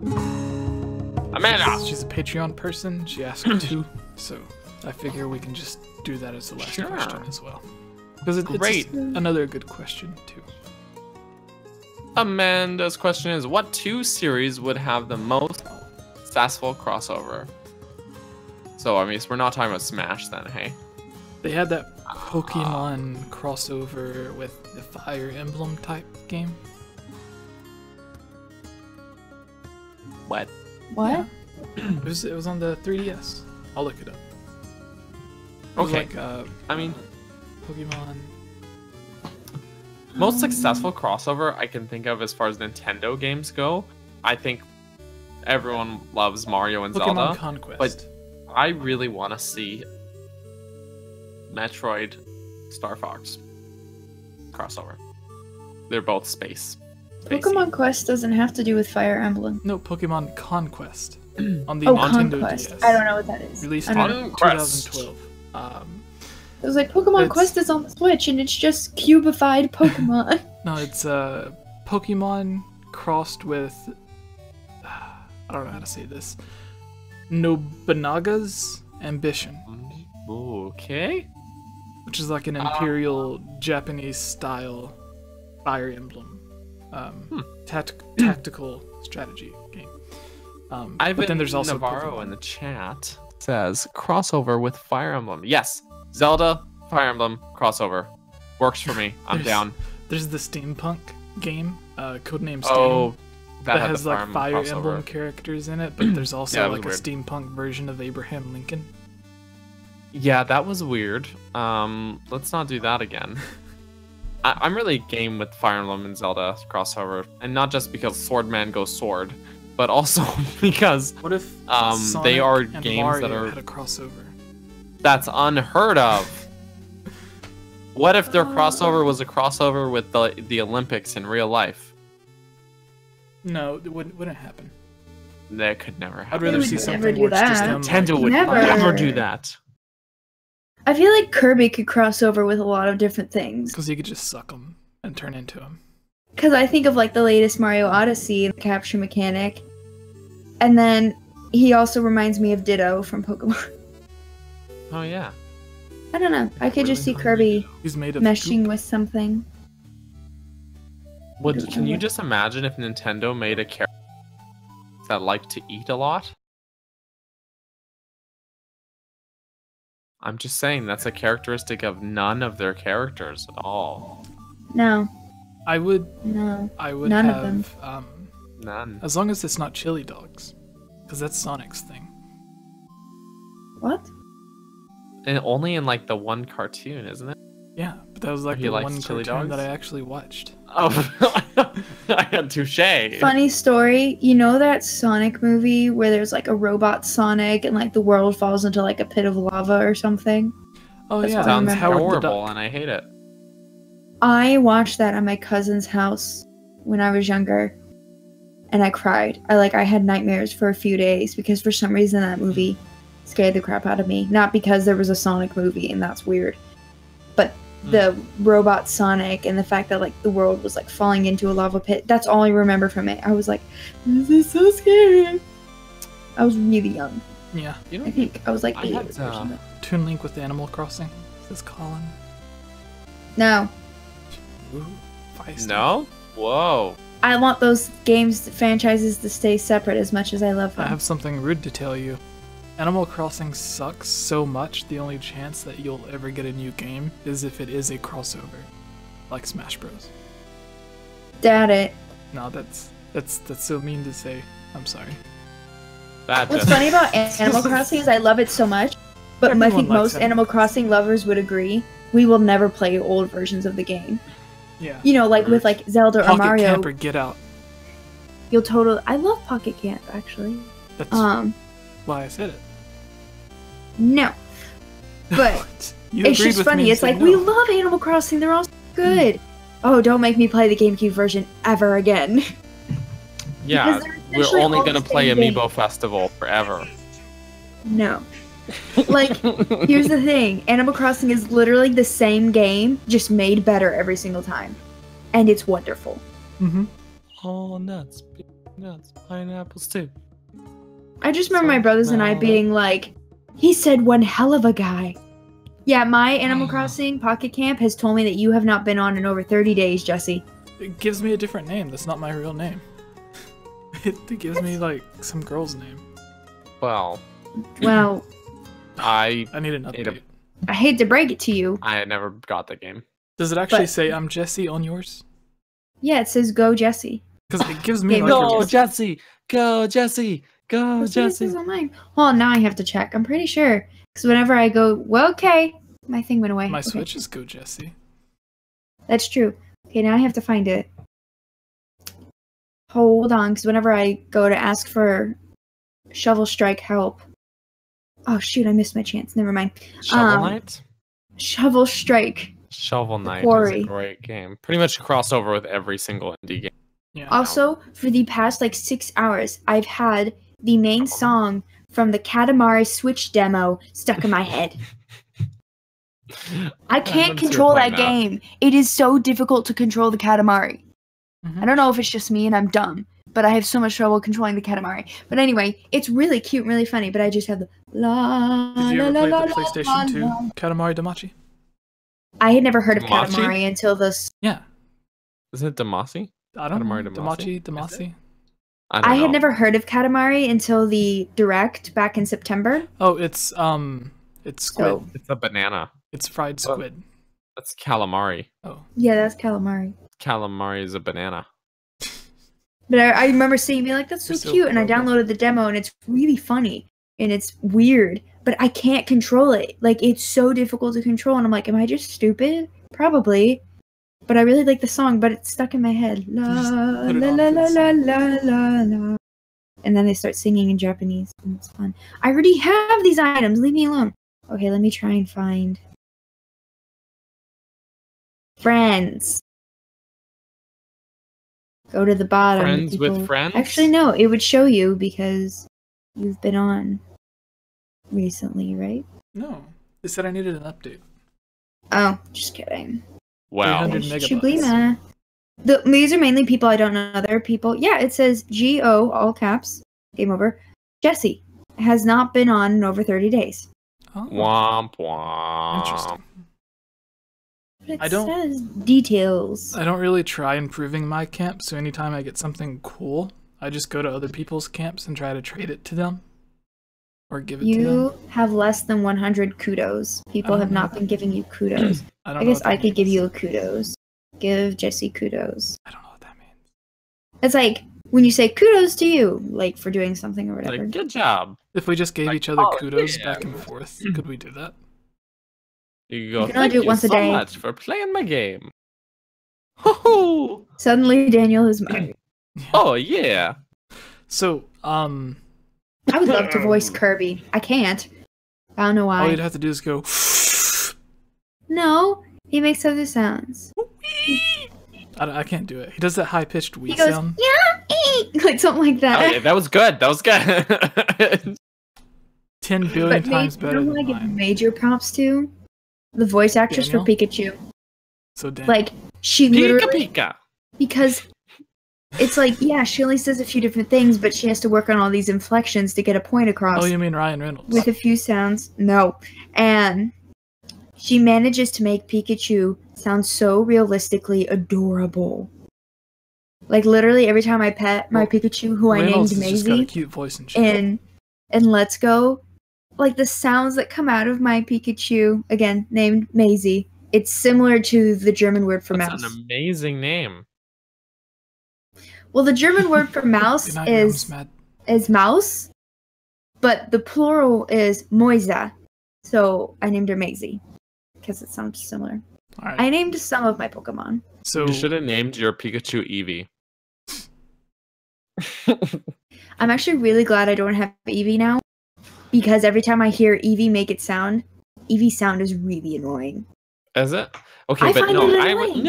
Amanda! She's a Patreon person. She asked too, so I figure we can just do that as the last question as well. Because it's another good question too. Amanda's question is, what 2 series would have the most successful crossover? So, I mean, we're not talking about Smash then, hey? They had that Pokemon crossover with the Fire Emblem type game. What? What? Yeah. It was on the 3DS. I'll look it up. It was Okay. like, I mean, Pokemon. most successful crossover I can think of as far as Nintendo games go, I think everyone loves Mario and Pokemon Zelda. Conquest. But I really want to see Metroid Star Fox crossover. They're both space. Pokemon Quest doesn't have to do with Fire Emblem. No, Pokemon Conquest on the Oh, Nintendo Conquest. DS. I don't know what that is. Released I in don't know. Conquest. 2012. It was like Pokemon Quest is on the Switch and it's just cubified Pokemon. No, it's Pokemon crossed with I don't know how to say this. Nobunaga's Ambition, Okay. which is like an imperial Japanese style Fire Emblem tactical strategy game. But then there's also Navarro Pokemon. in the chat says crossover with Fire Emblem. Yes, Zelda Fire Emblem crossover works for me. I'm down. There's the steampunk game, codenamed Steam. Oh, that had has the like Fire crossover. Emblem characters in it, but there's also Yeah, it was like a weird. steampunk version of Abraham Lincoln. Yeah, that was weird. Let's not do that again. I'm really game with Fire Emblem and Zelda crossover, and not just because Swordman goes sword, but also because What if Sonic they are and games Mario that are had a crossover? that's unheard of. What if their crossover was a crossover with the Olympics in real life? No, it wouldn't happen. That could never I'd happen. rather would see never something do where it's just that. them. Nintendo would Never. never do that. I feel like Kirby could cross over with a lot of different things. Because you could just suck them and turn into them. Because I think of like the latest Mario Odyssey, the capture mechanic. And then he also reminds me of Ditto from Pokemon. Oh yeah. I don't know. I could just see Kirby He's made of meshing goop. with something. Can you just imagine if Nintendo made a character that liked to eat a lot? I'm just saying that's a characteristic of none of their characters at all. No, I would no. have None of them. None. As long as it's not chili dogs, because that's Sonic's thing. What? And only in like the one cartoon, isn't it? Yeah, but that was like He the likes one chili cartoon that dogs? I actually watched. Oh, I had touche. Funny story. You know that Sonic movie where there's like a robot Sonic and like the world falls into like a pit of lava or something? Oh That's yeah, what I Sounds remember. Howard the horrible, Duck. and I hate it. I watched that at my cousin's house when I was younger, and I cried. I had nightmares for a few days because for some reason that movie scared the crap out of me. Not because there was a Sonic movie and that's weird, but the robot Sonic and the fact that like the world was like falling into a lava pit. That's all I remember from it. I was like, this is so scary. I was really young. Yeah. You I know, think I was like I 8 had, or something. Toon Link with Animal Crossing, says Colin. No, Ooh, feisty. no? Whoa. I want those games franchises to stay separate as much as I love I them. have something rude to tell you. Animal Crossing sucks so much, the only chance that you'll ever get a new game is if it is a crossover. Like Smash Bros. Doubt it. No, that's so mean to say. I'm sorry. That What's just funny about Animal Crossing is I love it so much, but I Everyone think likes most Animal Animal Crossing lovers would agree we will never play old versions of the game. Yeah. You know, like with like Zelda or Pocket Mario, Camper, get out. you'll totally. I love Pocket Camp actually. That's why I said it. No, but You it's agreed just with me funny. and It's said like no. we love Animal Crossing. They're all so good. Oh, don't make me play the GameCube version ever again. yeah, because they're we're essentially only all the gonna play same Amiibo game. Festival forever. No. Like, here's the thing. Animal Crossing is literally the same game, just made better every single time. And it's wonderful. Mm-hmm. Oh nuts. Nuts, pineapples too. I just remember my brothers and I being like, he said one hell of a guy. Yeah, my Animal Crossing Pocket Camp has told me that you have not been on in over 30 days, Jesse. It gives me a different name. That's not my real name. It gives me like some girl's name. Well, I need an update. I hate to break it to you. I never got the game. Does it actually say I'm Jesse on yours? Yeah, it says go Jesse. Because it gives me like Go Jesse! Go Jesse! Go Jesse! This is online. Well, now I have to check. I'm pretty sure. Because whenever I go, well, okay. My thing went away. My okay. Switch is Go Jesse. That's true. Okay, now I have to find it. Hold on, because whenever I go to ask for Shovel Strike help. Oh, shoot, I missed my chance. Never mind. Shovel Knight? Shovel Strike. Shovel Knight Quarry. is a great game. Pretty much crossover with every single indie game. Yeah. Also, for the past like 6 hours, I've had the main song from the Katamari Switch demo stuck in my head. I can't control that game. It is so difficult to control the Katamari. I don't know if it's just me and I'm dumb, but I have so much trouble controlling the Katamari. But anyway, it's really cute and really funny, but I just have the la Did you la ever la play la the PlayStation 2 Katamari Damacy? I had never heard of Damacy? Katamari until this. Yeah. Isn't it Damacy? I don't know. Katamari Damacy? I had never heard of Katamari until the Direct back in September. Oh, it's squid. So, It's a banana. It's fried squid. That's calamari. Oh. yeah, that's Calamari. Calamari is a banana. But I remember seeing me like, that's so You're so cute, and I clever. downloaded the demo, and it's really funny, and it's weird, but I can't control it. Like, it's so difficult to control, and I'm like, am I just stupid? Probably. But I really like the song, but it's stuck in my head. La put it la on la for la the la la la la. And then they start singing in Japanese, and it's fun. I already have these items. Leave me alone. Okay, let me try and find friends. Go to the bottom. Friends with friends? Actually, no. It would show you because you've been on recently, right? No. They said I needed an update. Oh, just kidding. Wow. 300 megabytes. Shublima. These are mainly people I don't know. Other people. Yeah, it says G-O, all caps, game over. Jesse has not been on in over 30 days. Oh, Womp womp. interesting. But I it don't- says details. I don't really try improving my camp, so anytime I get something cool, I just go to other people's camps and try to trade it to them. Or give it to them. You have less than 100 kudos. People have not been giving you kudos. I guess I could give you a kudos. Give Jesse kudos. I don't know what that means. It's like when you say kudos to you, like for doing something or whatever. Like, good job. If we just gave Like, each other oh, kudos yeah. back and forth, could we do that? You go, You can only thank do it you once a so day." much for playing my game. Ho-ho! Suddenly, Daniel is married. Oh, yeah. So, I would love to voice Kirby. I can't. I don't know all why. you'd have to do is go. No, he makes other sounds. I can't do it. He does that high pitched He wee goes, sound. yeah, like something like that. Oh, yeah, that was good. That was good. 10 billion But times you better know who I than give mine. major props to? The voice actress for Daniel? Pikachu. So damn. Like, she Pika literally, Pika. because it's like, yeah, she only says a few different things, but she has to work on all these inflections to get a point across Oh, you mean Ryan Reynolds? with a few sounds. No. And she manages to make Pikachu sound so realistically adorable. Like, literally, every time I pet my Pikachu, who Reynolds I named has just got a Maisie, cute voice and shit. and Let's Go, like the sounds that come out of my Pikachu, again named Maisie, it's similar to the German word for That's mouse. an amazing name. Well, the German word for mouse Good night, Rams, is Matt. mouse, but the plural is Moisa. So I named her Maisie because it sounds similar. All right. I named some of my Pokemon. So You should have named your Pikachu Eevee. I'm actually really glad I don't have Eevee now, because every time I hear Eevee make it sound, Eevee sound is really annoying. Is it? Okay, I but find no, it I annoying.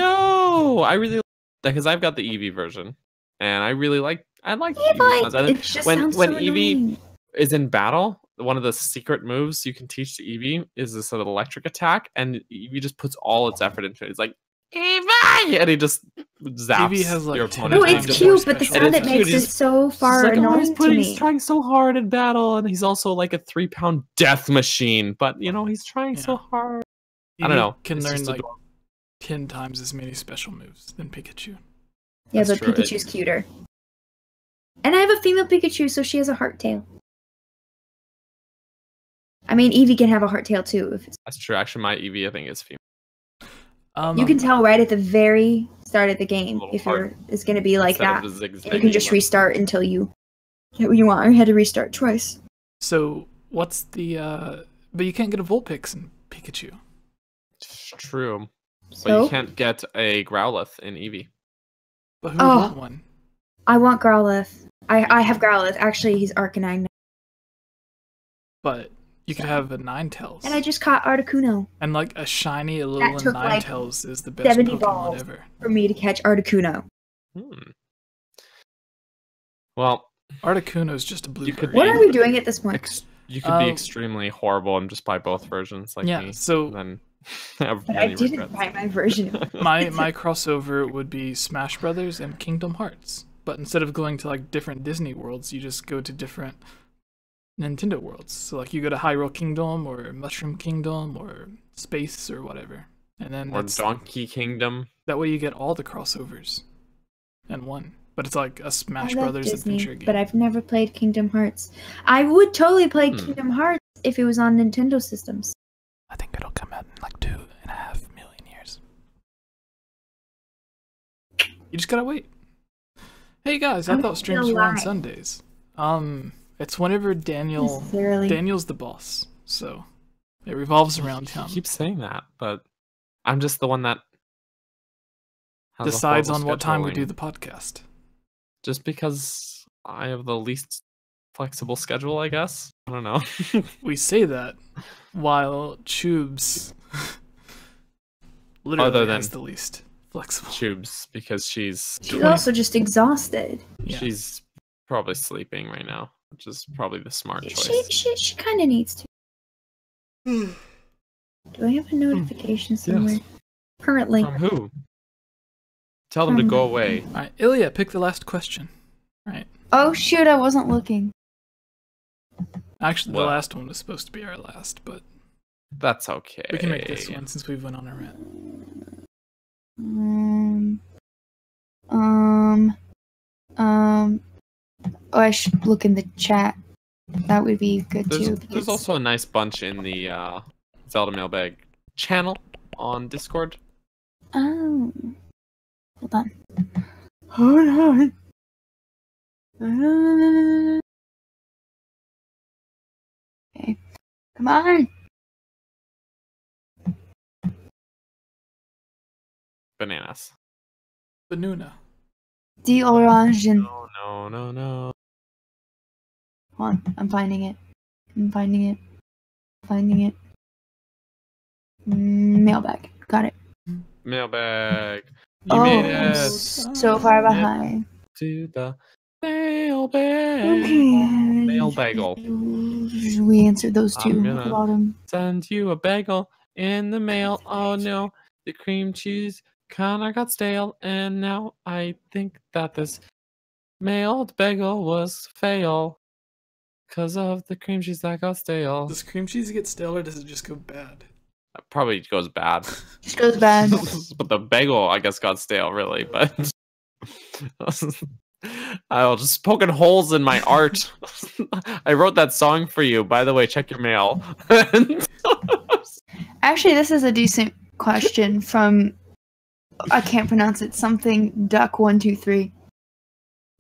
I really like that because I've got the Eevee version, and I like Yeah, Eevee but sounds. I think it just when sounds when so Eevee annoying. is in battle, one of the secret moves you can teach to Eevee is this sort of electric attack, and Eevee just puts all its effort into it. It's like Eevee! And he just zaps Eevee has, like, your 10 opponent. No, times it's more cute, but the special sound it It's makes cute. is so far It's like, oh, annoying to he's me. trying so hard in battle, and he's also like a 3-pound death machine. But he's trying so hard. I don't know. Eevee can It's learn just like adorable. 10 times as many special moves than Pikachu. Yeah, That's but true. Pikachu's cuter. And I have a female Pikachu, so she has a heart tail. I mean, Eevee can have a heart tail too. If it's... That's true. Actually, my Eevee, I think, is female. You can tell right at the very start of the game little if heart it's going to be like Instead of that. the And you zigzaggy can just one. restart until you get what you want. I had to restart twice. So what's the but you can't get a Vulpix in Pikachu. It's true. But So you can't get a Growlithe in Eevee. But who Oh. would want one? I want Growlithe. I have Growlithe. Actually, he's Arcanine. But you could have a Ninetales. And I just caught Articuno And like a shiny little took, like, Ninetales is the best 70 Pokemon balls. ever. for me to catch Articuno. Well, Articuno's just a blue You could bird. What are we doing at this point? you could be extremely horrible and just buy both versions like Yeah, me. so- and then have But I many didn't regrets. buy my version. My crossover would be Smash Brothers and Kingdom Hearts. But instead of going to like different Disney worlds, you just go to different Nintendo worlds. So like you go to Hyrule Kingdom or Mushroom Kingdom or Space or whatever. And then Or Donkey Kingdom. that way you get all the crossovers in one. But it's like a Smash I love Brothers Disney, adventure game. but I've never played Kingdom Hearts. I would totally play Hmm. Kingdom Hearts if it was on Nintendo systems. I think it'll come out in like 2.5 million years. You just gotta wait. Hey guys, I I'm thought streams still were on live. Sundays. It's whenever Necessarily. Daniel's the boss, so it revolves around You him. keep saying that, but I'm just the one that has a Decides on horrible what time we scheduling. do the podcast. Just because I have the least flexible schedule, I guess. I don't know. We say that while Tubes literally Other has than- the least flexible. Tubes, because she's She's also just exhausted. Yeah. she's probably sleeping right now, which is probably the smart choice. She kind of needs to. Do I have a notification somewhere? Currently. From who? Tell them to go away. All right, Ilya, pick the last question. All right. Oh shoot, I wasn't looking. Actually, the Well. last one was supposed to be our last, but That's okay. we can make this one since we went on a rant. Oh, I should look in the chat. That would be good too. There's because- also a nice bunch in the Zelda Mailbag channel on Discord. Oh. Hold on. Hold on. Okay. Come on. Bananas. Banuna. The orange and No. hold on. I'm finding it. Finding it. Mailbag. Got it. Mailbag. You made it so far behind. to the mailbag. Okay. Mailbagel. We answered those two. I'm What gonna- about them? Send you a bagel in the mail. Oh no, the cream cheese kinda got stale, and now I think that this mailed bagel was fail. 'Cause of the cream cheese that got stale. Does cream cheese get stale or does it just go bad? That probably goes bad. Just goes bad. But the bagel, I guess, got stale, really. But I was just poking holes in my art. I wrote that song for you. By the way, check your mail. Actually, this is a decent question from, I can't pronounce it, something duck123.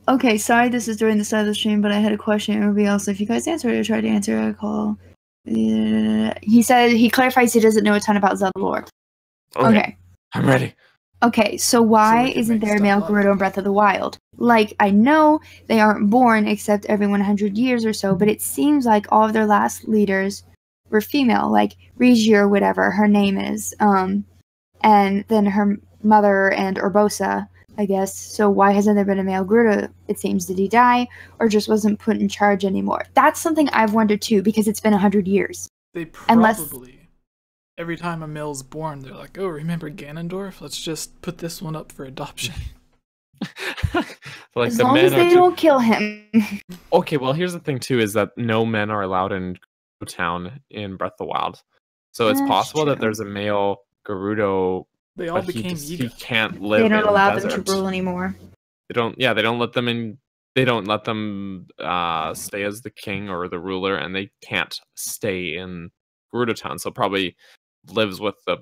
Okay, sorry this is during the start of the stream, but I had a question. It would be also if you guys answer it or try to answer a call. He said, he clarifies he doesn't know a ton about Zelda lore. Okay. I'm ready. Okay, so So why we can isn't make there a stuff male up. Gerudo in Breath of the Wild? Like, I know they aren't born except every 100 years or so, but it seems like all of their last leaders were female, like Rigi or whatever her name is. And then her mother and Urbosa, I guess. So why hasn't there been a male Gerudo? It seems, did he die or just wasn't put in charge anymore? That's something I've wondered too, because it's been 100 years. They Unless- probably. every time a male's born, they're like, "Oh, remember Ganondorf? Let's just put this one up for adoption." Like As the long men as are they too... don't kill him. Okay, well here's the thing too, is that no men are allowed in Gerudo Town in Breath of the Wild. So it's That's possible that true. there's a male Gerudo, They all but he became he Yiga. can't live They in don't the allow them desert. to rule anymore. They don't let them in. They don't let them stay as the king or the ruler, and they can't stay in Gerudo Town. So probably lives with the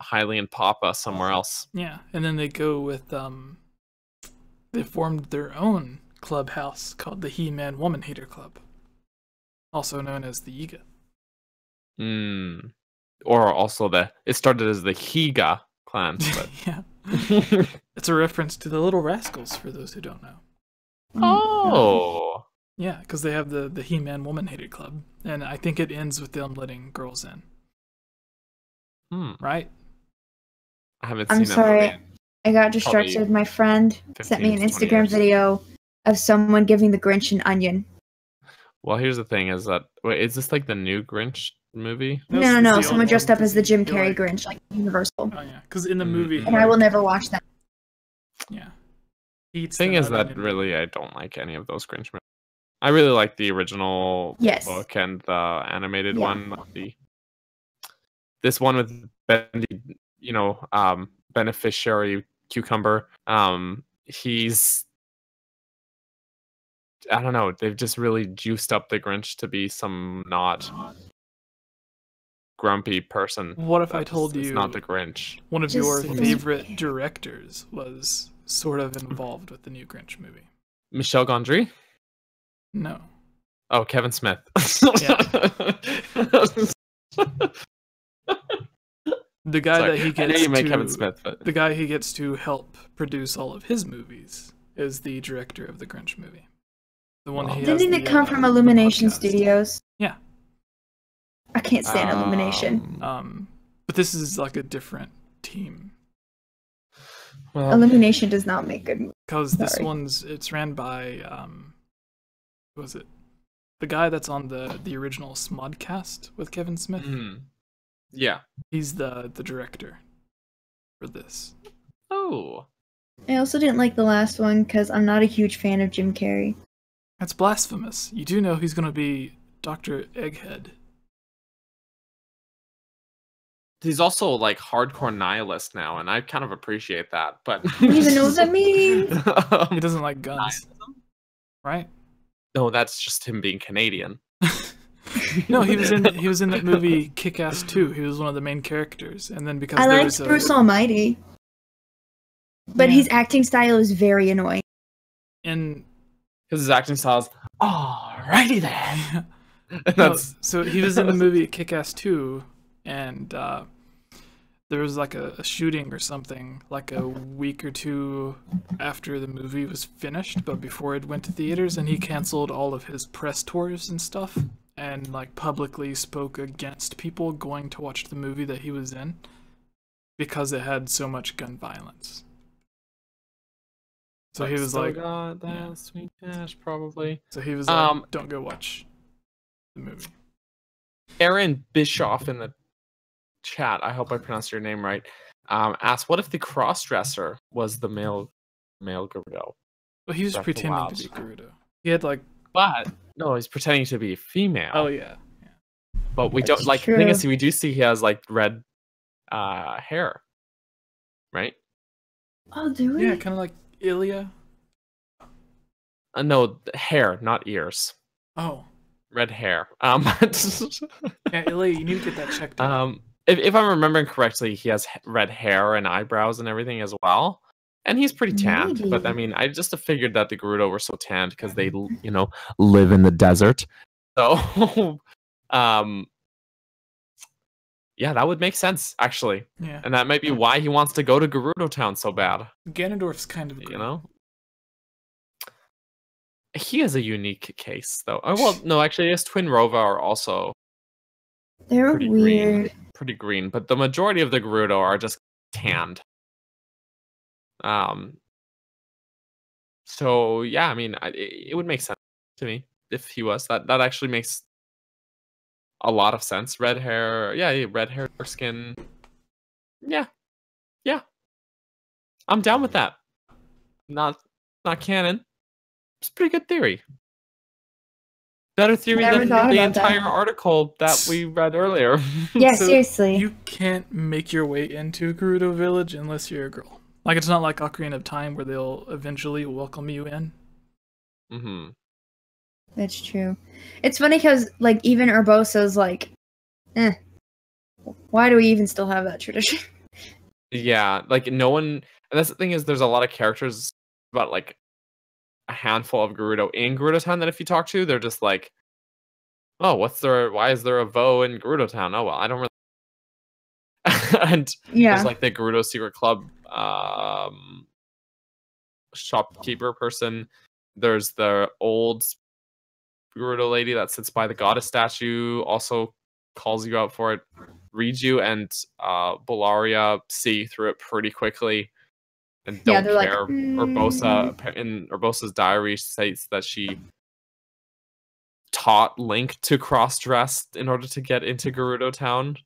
Hylian Papa somewhere else. Yeah, and then they go with they formed their own clubhouse called the He-Man Woman Hater Club, also known as the Yiga. Or also it started as the Higa clan. But... Yeah, it's a reference to the Little Rascals for those who don't know. Oh. Yeah, because they have the He-Man Woman Hater Club, and I think it ends with them letting girls in. Right? I haven't I'm seen sorry. that movie. I got distracted. Probably My friend sent me an 15 to 20 Instagram years. video of someone giving the Grinch an onion. Well, here's the thing: is that wait, is this like the new Grinch movie? No, No, it's no, the someone old dressed one, up as the 'cause Jim he, Carrey like- Grinch, like Universal. Oh yeah, because in the movie, he, And I will like- never watch that. Yeah. He eats Thing the is onion that and- really I don't like any of those Grinch movies. I really like the original Yes. book and the animated Yeah. one. This one with Bendy, beneficiary cucumber. He's, I don't know. They've just really juiced up the Grinch to be some not grumpy person. What if I That's- told it's you not the Grinch? one of Just your doesn't favorite care. directors was sort of involved with the new Grinch movie? Michel Gondry? No. Oh, Kevin Smith. The guy Sorry, that he I know gets you meant to Kevin Smith, but the guy he gets to help produce all of his movies is the director of the Grinch movie. The one he has Didn't it the, come from the Illumination podcast. Studios? Yeah. I can't stand Illumination. But this is like a different team Well, Illumination does not make good movies. because this Sorry. it's ran by who was it? The guy that's on the original Smodcast with Kevin Smith. yeah. He's the director for this. Oh. I also didn't like the last one because I'm not a huge fan of Jim Carrey. That's blasphemous. You do know he's gonna be Dr. Egghead. He's also like hardcore nihilist now, and I kind of appreciate that. But I don't even know what that means. He doesn't like guns, right? No, that's just him being Canadian. No, he was in that movie Kick-Ass 2. He was one of the main characters, and then because I there liked was Bruce Almighty. But Yeah. his acting style is very annoying. and Because his acting style is, alrighty then. And no, that's so he was in the movie Kick-Ass 2, and there was like a shooting or something like a week or two after the movie was finished, but before it went to theaters, and he canceled all of his press tours and stuff, and like publicly spoke against people going to watch the movie that he was in because it had so much gun violence. So he was still like, got that yeah. sweet cash, probably. so he was like, don't go watch the movie. Aaron Bischoff in the chat, I hope I pronounced your name right, asked, what if the crossdresser was the male Gerudo? Well, he was Breath of the pretending Wild. to be Gerudo. He had like, But no, he's pretending to be female. oh yeah, But we That's don't like the thing is true. we do see he has like red hair. Right? Oh, do we? yeah, kind of like Ilya. No, hair, not ears. Oh, Red hair. yeah, Ilya, you need to get that checked out. If I'm remembering correctly, he has red hair and eyebrows and everything as well. And he's pretty tanned. But I Maybe. mean, I just figured that the Gerudo were so tanned because they, live in the desert. So, yeah, that would make sense, actually. Yeah, And that might be why he wants to go to Gerudo Town so bad. Ganondorf's kind of You green. know? He is a unique case, though. Oh, well, no, actually, his twin Rova are also They're pretty weird. pretty green, but the majority of the Gerudo are just tanned. So yeah, I mean, it would make sense to me if he was. That actually makes a lot of sense. Red hair, yeah, red hair, dark skin. Yeah, yeah. I'm down with that. Not canon. It's a pretty good theory. Better theory Never than thought the about that. entire article that we read earlier. Yeah, So seriously. You can't make your way into Gerudo Village unless you're a girl. Like, it's not like Ocarina of Time where they'll eventually welcome you in. Mm-hmm. That's true. It's funny because, like, even Urbosa's like, why do we even still have that tradition? Yeah, like no one, and that's the thing is, there's a lot of characters, about like a handful of Gerudo in Gerudo Town that if you talk to, they're just like, oh, why is there a Vo in Gerudo Town? Oh well, I don't really. And Yeah. there's like the Gerudo Secret Club shopkeeper person. There's the old Gerudo lady that sits by the goddess statue, also calls you out for it. Riju and Bellaria see through it pretty quickly and don't they're like, care. Urbosa, in Urbosa's diary, states that she taught Link to cross-dress in order to get into Gerudo Town.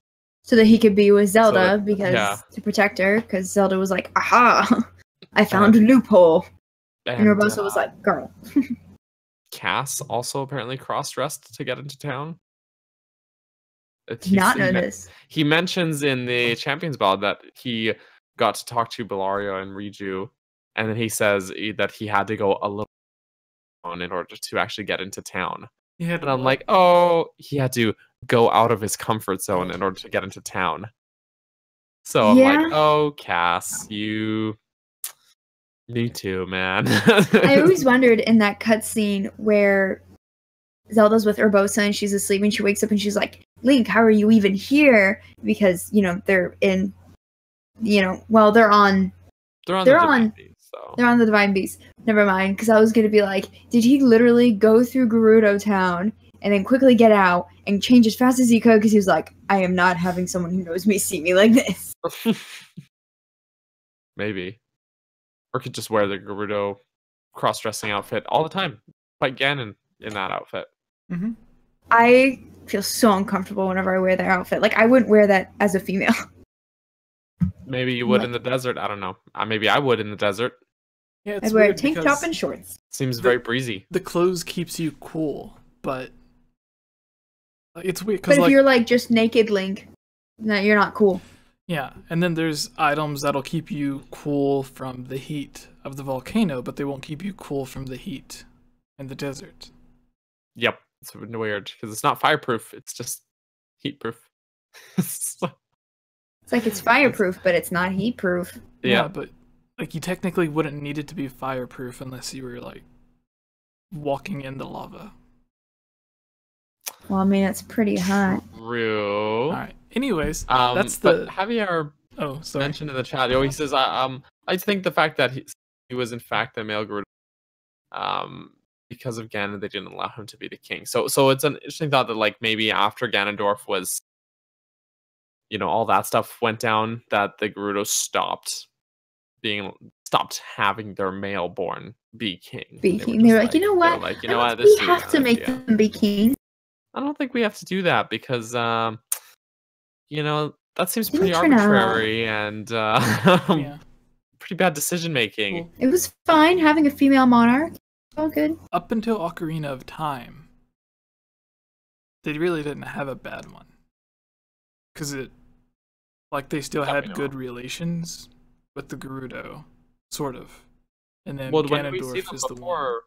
So that he could be with Zelda yeah. to protect her, because Zelda was like, aha, I found a loophole. And Urbosa was like, girl. Cass also apparently cross-dressed to get into town. Did not know this. He mentions in the Champions Ballad that he got to talk to Bellaria and Riju, and then he says that he had to go a little on in order to actually get into town. And I'm like, oh, he had to go out of his comfort zone in order to get into town. So I'm like, oh, Cass, me too, man. I always wondered in that cutscene where Zelda's with Urbosa and she's asleep and she wakes up and she's like, Link, how are you even here? Because, they're in, well, they're on the Divine Beast. Never mind, because I was going to be like, did he literally go through Gerudo Town and then quickly get out and change as fast as he could? Because he was like, I am not having someone who knows me see me like this. Maybe. Or could just wear the Gerudo cross-dressing outfit all the time. Fight Ganon in that outfit. Mm-hmm. I feel so uncomfortable whenever I wear that outfit. Like, I wouldn't wear that as a female. Maybe you would in the desert. I don't know. Maybe I would in the desert. Yeah, I'd wear a tank top and shorts. Seems very breezy. The clothes keeps you cool, but it's weird. But if you're like just naked Link, no, you're not cool. Yeah, and then there's items that'll keep you cool from the heat of the volcano, but they won't keep you cool from the heat in the desert. Yep, it's weird because it's not fireproof; it's just heatproof. It's like it's fireproof, but it's not heatproof. Yeah, but like you technically wouldn't need it to be fireproof unless you were like walking in the lava. Well, I mean, it's pretty hot. True. All right. Anyways, that's the Javier mentioned in the chat. He says, I think the fact that he was in fact a male Gerudo, because of Ganon, they didn't allow him to be the king. So it's an interesting thought that like maybe after Ganondorf was, all that stuff went down, that the Gerudo stopped having their male born be king. They were like, you know what? Like, we have to make them be king. I don't think we have to do that because, that seems pretty arbitrary and pretty bad decision making. It was fine having a female monarch. All good. Up until Ocarina of Time, they really didn't have a bad one. Because they still had good relations with the Gerudo, sort of. And then Ganondorf is the one.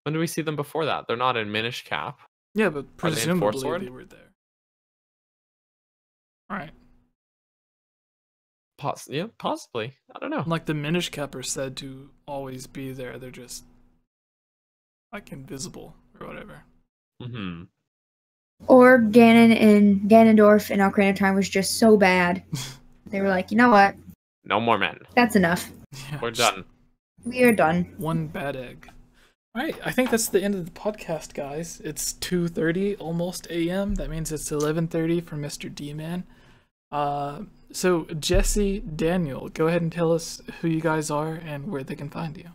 When do we see them before that? They're not in Minish Cap. Yeah, but presumably they were there. Right. Possibly. I don't know. Like the Minish Cap are said to always be there. They're just like invisible or whatever. Mm-hmm. Or Ganon and Ganondorf in Ocarina of Time was just so bad. They were like, you know what? No more men. That's enough. Yeah, we're done. We are done. One bad egg. All right, I think that's the end of the podcast, guys. It's 2:30 almost a.m. That means it's 11:30 for Mr. D-Man. So Jesse, Daniel, go ahead and tell us who you guys are and where they can find you.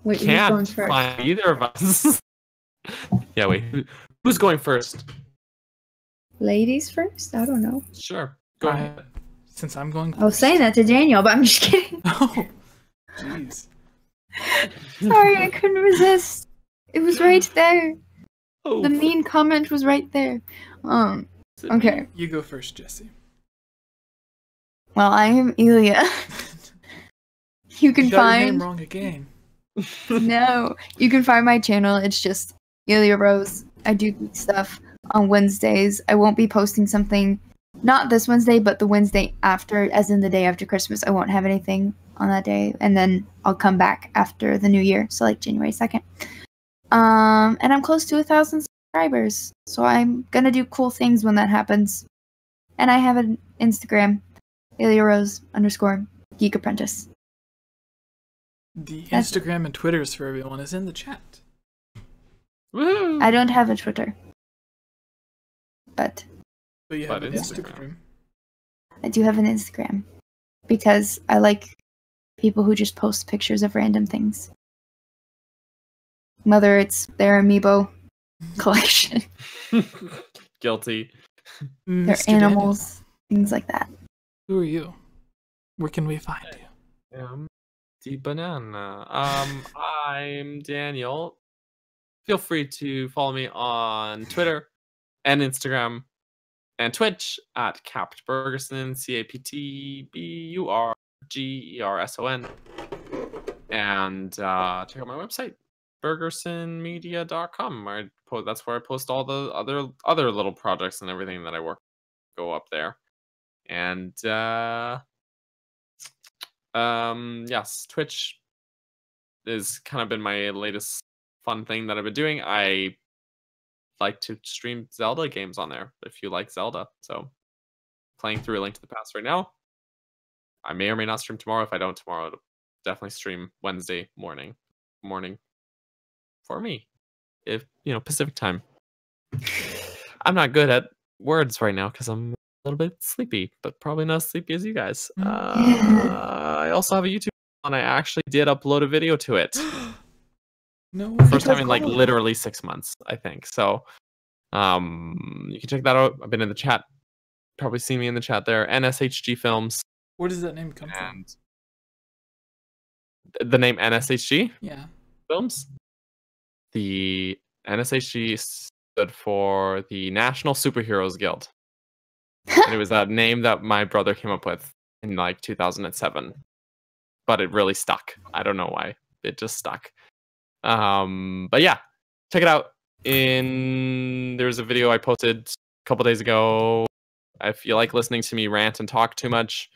Wait, who's going Can't first? find either of us. Yeah, wait. Who's going first? Ladies first? I don't know. Sure. Go ahead. Since I'm going I was saying that to Daniel, but I'm just kidding. Oh, jeez. Sorry, I couldn't resist. It was right there. Oh, The mean comment was right there. Okay. You go first, Jesse. Well, I am Elia. You can You got your name find wrong again. no. You can find my channel. It's just Elia Rose. I do geek stuff on Wednesdays. I won't be posting something, not this Wednesday, but the Wednesday after, as in the day after Christmas. I won't have anything on that day, and then I'll come back after the new year, so like January 2nd. And I'm close to 1,000 subscribers, so I'm gonna do cool things when that happens. And I have an Instagram, @EliaRose_Geek Apprentice. The Instagram and Twitters for everyone is in the chat. Woo! I don't have a Twitter, but you have But an Instagram. Instagram. I do have an Instagram because I like people who just post pictures of random things. Whether it's their amiibo collection, Guilty. their Mr. Daniel, animals, things like that. who are you? Where can we find you? The banana. I'm Daniel. Feel free to follow me on Twitter and Instagram and Twitch at CaptBurgerson, CaptBurgerson. And check out my website, burgersonmedia.com. That's where I post all the other little projects and everything that I work. Go up there. And yes, Twitch has kind of been my latest fun thing that I've been doing. I like to stream Zelda games on there if you like Zelda. So playing through A Link to the Past right now. I may or may not stream tomorrow. If I don't tomorrow, it'll definitely stream Wednesday morning for me. If Pacific time. I'm not good at words right now because I'm a little bit sleepy, but probably not as sleepy as you guys. I also have a YouTube and I actually did upload a video to it. No. First time in like literally 6 months, I think. So you can check that out. I've been in the chat. Probably seen me in the chat there. NSHG Films. Where does that name come from? And the name NSHG Yeah. Films. The NSHG stood for the National Superheroes Guild. And it was that name that my brother came up with in like 2007. But it really stuck. I don't know why. It just stuck. But yeah, check it out. There's a video I posted a couple days ago. If you like listening to me rant and talk too much,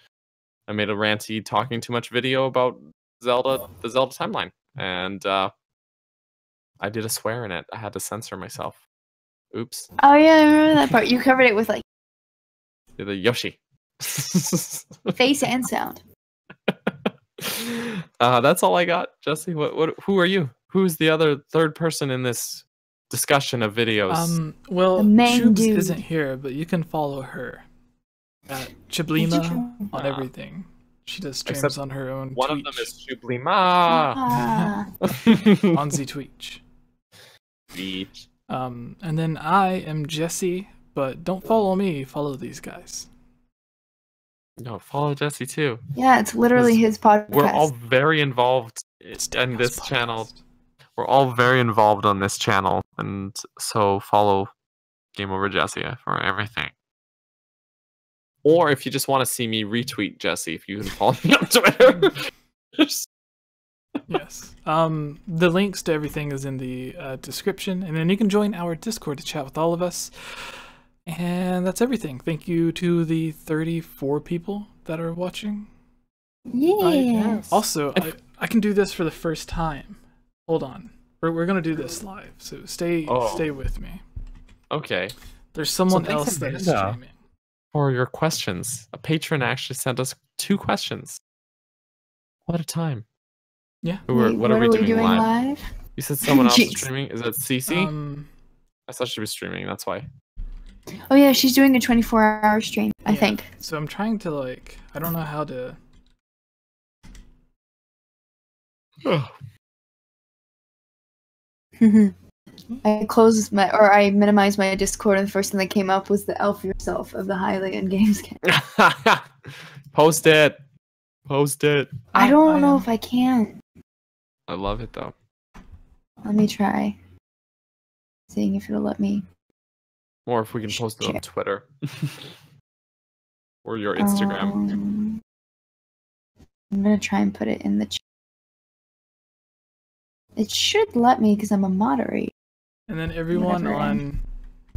I made a ranty talking too much video about the Zelda timeline. And I did a swear in it. I had to censor myself. Oops. Oh yeah, I remember that part. You covered it with like The Yoshi. face and sound. That's all I got, Jesse. Who are you? Who's the other third person in this discussion of videos? Well, The main Chubes dude. isn't here, but you can follow her at Chiblima on everything. She does streams Except on her own One Twitch. of them is Shublima. Ah. on the Twitch. Beach. And then I am Jesse, but don't follow me, follow these guys. No, follow Jesse too. Yeah, it's literally his podcast. We're all very involved in Daniel's this podcast. channel. We're all very involved on this channel, and so follow GameOverJesse for everything. Or if you just want to see me retweet Jesse, if you can follow me on Twitter. Yes. The links to everything is in the description, and then you can join our Discord to chat with all of us. And that's everything. Thank you to the 34 people that are watching. Yes. Also, I can do this for the first time. Hold on. We're gonna do this live, so stay with me. Okay. There's someone thanks, else that is Amanda. streaming. For your questions. A patron actually sent us 2 questions. What a time. Yeah. What are we doing doing live? You said someone else is Jeez. streaming? Is it Cece? I thought she was streaming, that's why. Oh yeah, she's doing a 24-hour stream, I Yeah. think. So I'm trying to I don't know how to. I minimized my Discord, and the first thing that came up was the elf yourself of the Hylan Gamescast. Post it. Post it. I don't know if I can. I love it though. Let me try. Seeing if it'll let me. Or if we can post it on Twitter. Or your Instagram. I'm gonna try and put it in the chat. It should let me because I'm a moderator. And then everyone on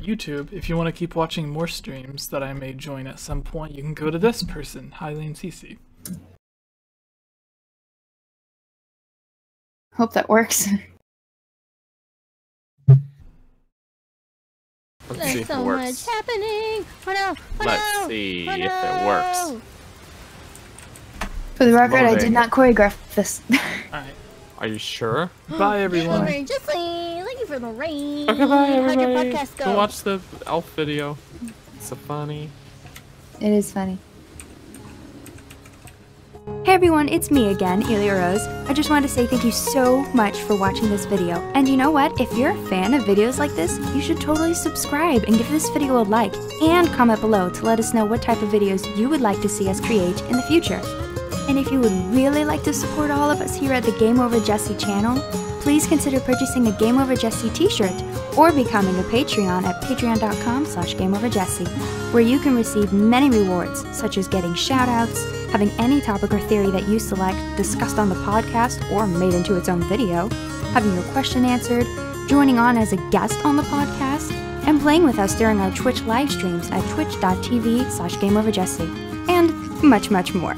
YouTube, if you want to keep watching more streams that I may join at some point, you can go to this person, Hylan CC. Hope that works. Let's see if it so works. much happening. Oh no! Oh Let's no! see Oh if no! it works. For the record, I loading. did not choreograph this. Alright. Are you sure? Bye, everyone. GameOverJesse, thank you for the rain. Okay, bye How'd your everybody. podcast go? Go watch the elf video. It's so funny. It is funny. Hey everyone, it's me again, Elia Rose. I just wanted to say thank you so much for watching this video. And you know what? If you're a fan of videos like this, you should totally subscribe and give this video a like. And comment below to let us know what type of videos you would like to see us create in the future. And if you would really like to support all of us here at the GameOverJesse channel, please consider purchasing a GameOverJesse t-shirt or becoming a Patreon at patreon.com/GameOverJesse, where you can receive many rewards, such as getting shoutouts, having any topic or theory that you select discussed on the podcast or made into its own video, having your question answered, joining on as a guest on the podcast, and playing with us during our Twitch live streams at twitch.tv/GameOverJesse, and much, much more.